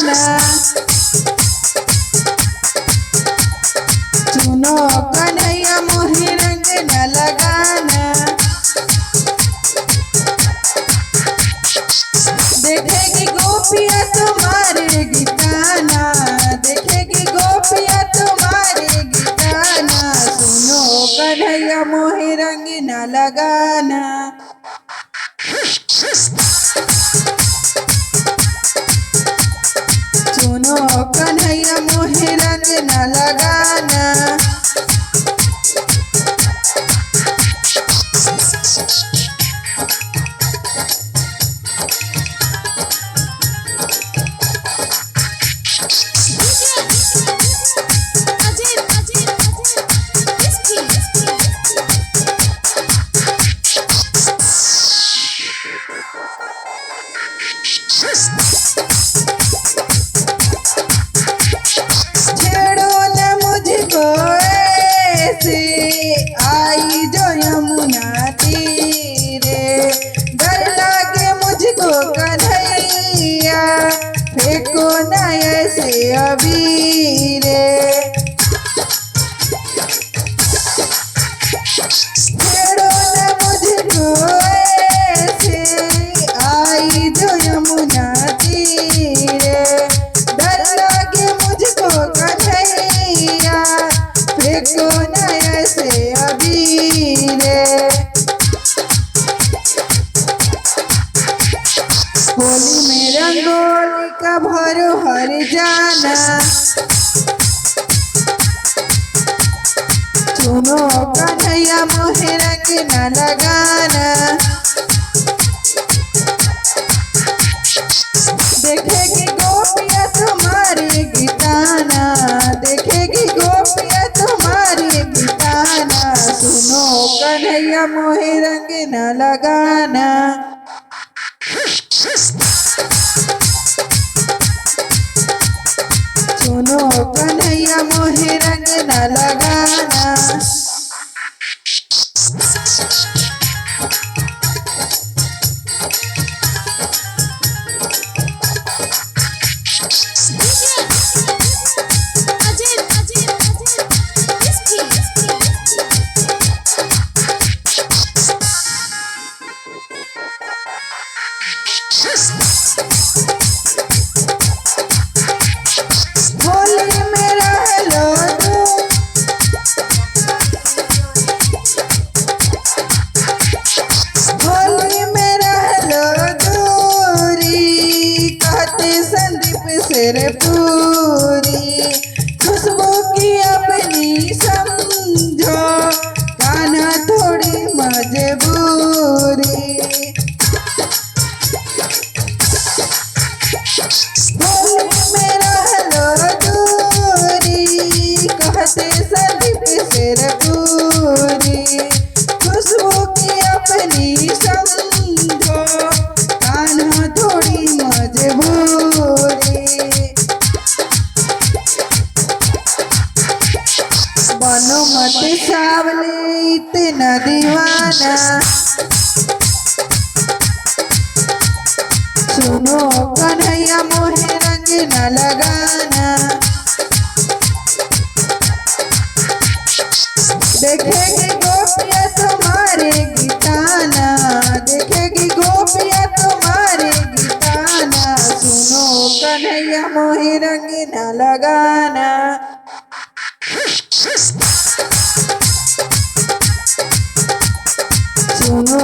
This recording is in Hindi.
लगाना। सुनो कन्हैया मोहे रंग न लगाना। देखेगी गोपिया तुम्हारे गीताना, देखेगी गोपिया तुम्हारे गीताना। सुनो कन्हैया मोहे रंग न लगाना। सुनो कन्हैया मोहे रंग न लगाना। छेड़ो न मुझको ऐसे, आई जो यमुना तीरे। डर लागे मुझको कन्हैया, फेंको न ऐसे अबीरे। छेड़ो न मुझको ऐसे, आई जो यमुना तीरे। डर लागे मुझको कन्हैया, फेंको न ऐसे अबीरे। होली में रंगोली का भरो हर जाना। सुनो कन्हैया मोहे रंग न लगाना। देखेगी गोपिया तुम्हारे गीताना, देखेगी गोपिया तुम्हारे गीताना। सुनो कन्हैया मोहे रंग न लगाना। सुनो कन्हैया मोहे रंग न लगाना। होली में रह लो तुम, होली में रह लो दूरी। कहते संदीप सिरपुरी, खुशबू की अपनी समझो, कान्हा थोड़ी मजबूरी। होली में रह लो दूरी, कहते संदीप सिरपुरी। खुशबू की अपनी समझो, कान्हा थोड़ी मजबूरी। बनो मत सावले इतना दीवाना। सुनो कन्हैया मोहे रंग न लगाना। देखेगी गोपिया तुम्हारे गीताना, देखेगी गोपिया तुम्हारे गीताना। सुनो कन्हैया मोहे रंग न लगाना। सुनो